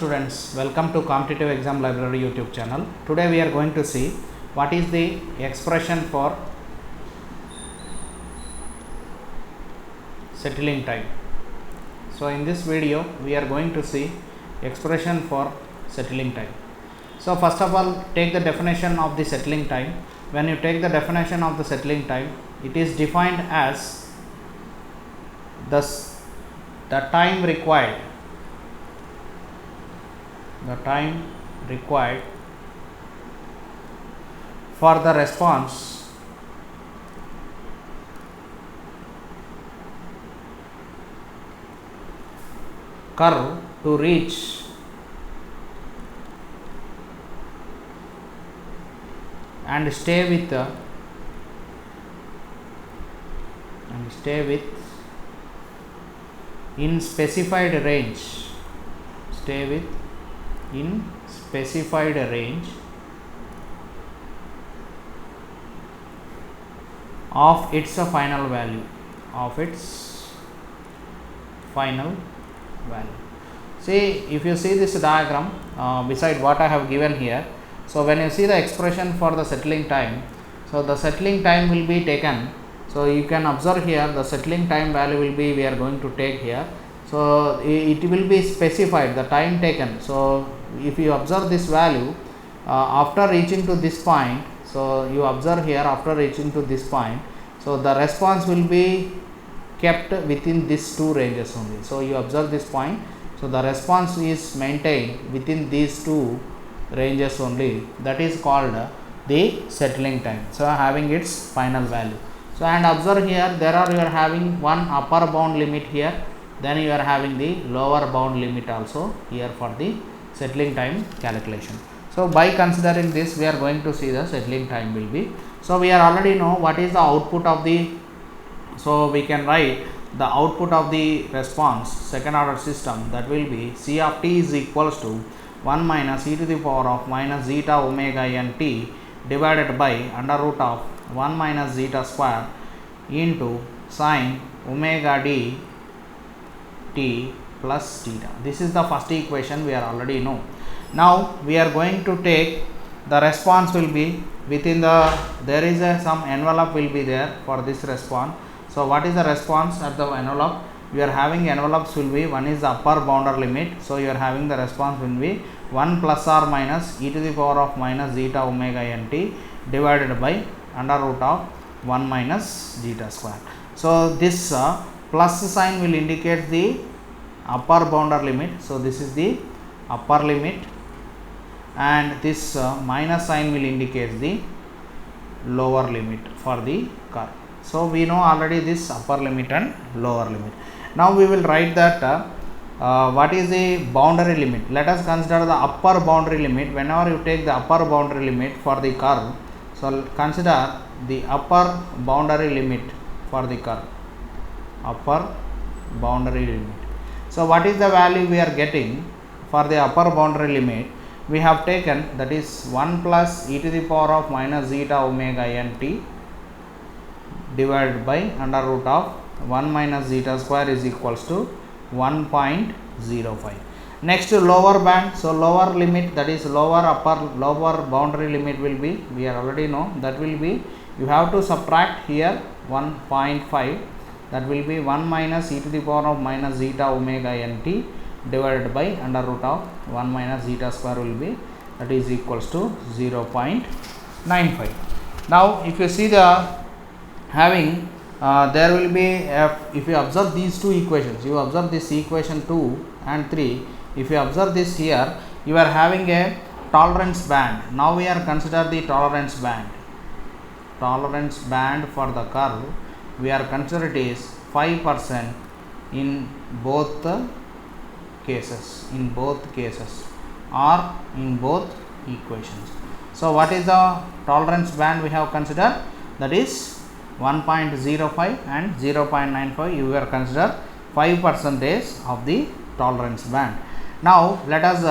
students, welcome to Competitive Exam Library YouTube channel. Today we are going to see what is the expression for settling time. So in this video we are going to see expression for settling time. So first of all, take the definition of the settling time. When you take the definition of the settling time, it is defined as the time required for the response curve to reach and stay with in specified range, of its final value, See, if you see this diagram beside what I have given here, so when you see the expression for the settling time, so the settling time will be taken. So you can observe here the settling time value will be, we are going to take here. So it will be specified the time taken. So if you observe this value after reaching to this point, so you observe here after reaching to this point, so the response will be kept within these two ranges only. So you observe this point, so the response is maintained within these two ranges only. That is called the settling time. So having its final value. So and observe here, you are having one upper bound limit here, then you are having the lower bound limit also here for the settling time calculation. So by considering this, we are going to see the settling time will be. So we are already know what is the output of the, so we can write the output of the response second order system, that will be C of t is equals to 1 minus e to the power of minus zeta omega n t divided by under root of 1 minus zeta square into sine omega d t plus theta. This is the first equation we are already know. Now we are going to take the response will be within the, there is some envelope will be there for this response. So what is the response at the envelope? We are having envelopes will be, one is the upper boundary limit. So you are having the response will be 1 plus or minus e to the power of minus zeta omega n t divided by under root of 1 minus zeta square. So this plus sign will indicate the upper boundary limit. So this is the upper limit, and this minus sign will indicate the lower limit for the curve. So we know already this upper limit and lower limit. Now we will write that what is the boundary limit. Let us consider the upper boundary limit. Whenever you take the upper boundary limit for the curve, so consider the upper boundary limit for the curve, upper boundary limit. So what is the value we are getting for the upper boundary limit? We have taken, that is 1 plus e to the power of minus zeta omega n t divided by under root of 1 minus zeta square is equals to 1.05. Next lower band, so lower limit, that is lower boundary limit will be, we are already know that will be, you have to subtract here 1.5, that will be 1 minus e to the power of minus zeta omega n t divided by under root of 1 minus zeta square will be, that is equals to 0.95. Now if you see the having there will be if you observe these two equations, you observe this equation 2 and 3, if you observe this here, you are having a tolerance band. Now we are consider the tolerance band for the curve. We are consider it is 5% in both cases, or in both equations. So what is the tolerance band we have considered? That is 1.05 and 0.95. You are consider 5% of the tolerance band. Now let us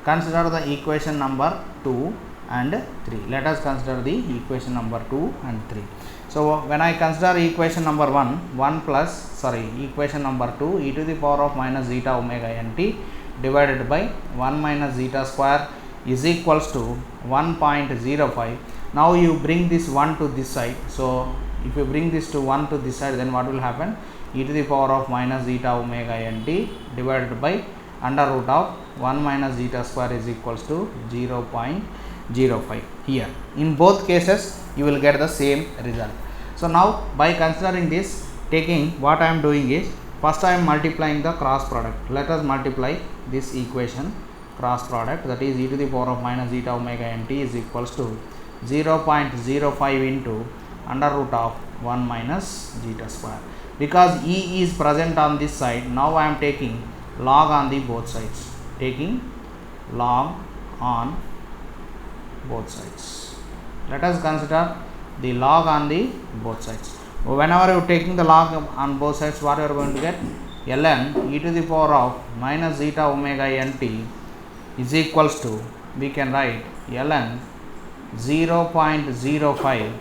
consider the equation number 2 and 3. Let us consider the equation number 2 and 3. So when I consider equation number 1 plus equation number 2 e to the power of minus zeta omega n t divided by 1 minus zeta square is equals to 1.05. Now you bring this 1 to this side. So if you bring this to 1 to this side, then what will happen? E to the power of minus zeta omega nt divided by under root of 1 minus zeta square is equals to 0.05. Here in both cases you will get the same result. So now by considering this, taking what I am doing is, first I am multiplying the cross product. Let us multiply this equation cross product, that is e to the power of minus zeta omega nt is equals to 0.05 into under root of 1 minus zeta square. Because e is present on this side, now I am taking log on the both sides, taking log on both sides. Let us consider the log on the both sides. Whenever you are taking the log on both sides, what you are going to get? Ln e to the power of minus zeta omega nt is equals to, we can write ln 0.05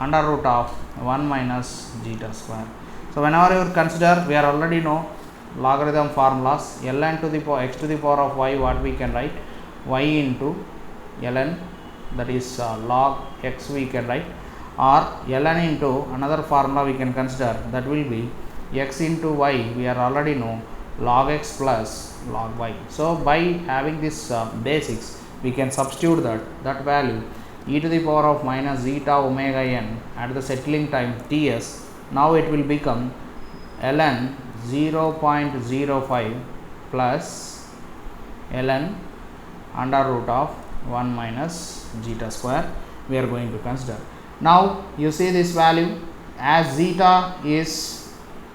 under root of 1 minus zeta square. So whenever you consider, we are already know logarithm formulas, ln to the power x to the power of y, what we can write? Y into ln, that is log x we can write, or ln into another formula we can consider, that will be x into y, we are already know log x plus log y. So by having this basics, we can substitute that value e to the power of minus zeta omega n at the settling time ts. Now it will become ln 0.05 plus ln under root of 1 minus zeta square we are going to consider. Now you see this value, as zeta is,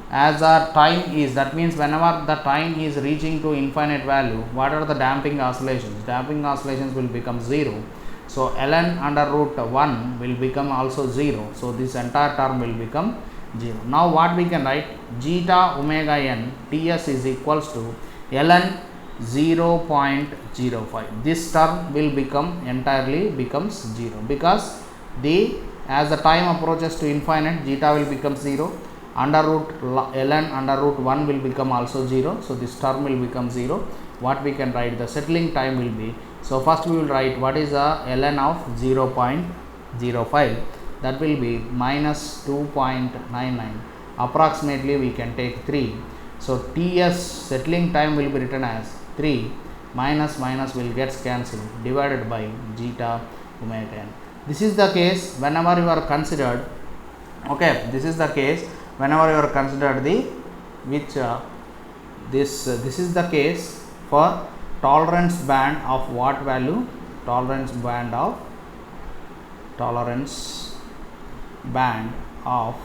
as our time is, that means whenever the time is reaching to infinite value, what are the damping oscillations? Damping oscillations will become 0. So ln under root 1 will become also 0. So this entire term will become 0. Now what we can write? Zeta omega n ts is equals to ln 0.05. This term will become entirely becomes 0, because as the time approaches to infinite, zeta will become 0. Under root ln under root 1 will become also 0. So this term will become 0. What we can write? The settling time will be, so first we will write what is the ln of 0.05, that will be minus 2.99, approximately we can take 3. So ts settling time will be written as 3 minus will get cancelled, divided by zeta omega n. This is the case whenever you are considered, okay, this is the case whenever you are considered the which this is the case for tolerance band of what value? Tolerance band of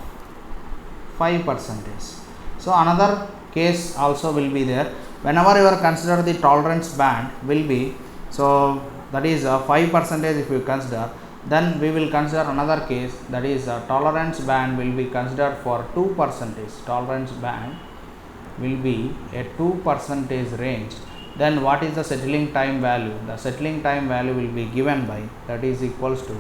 5%. So another case also will be there, whenever you are consider the tolerance band will be, so that is 5% if you consider, then we will consider another case, that is tolerance band will be considered for 2%. Tolerance band will be a 2% range. Then what is the settling time value? The settling time value will be given by, that is equals to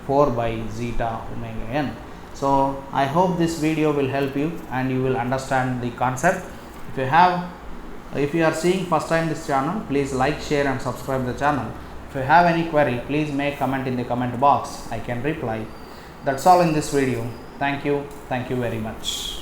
4 by zeta omega n. So I hope this video will help you and you will understand the concept. If you are seeing first time this channel, please like, share and subscribe the channel. If you have any query, please make comment in the comment box. I can reply. That's all in this video. Thank you very much.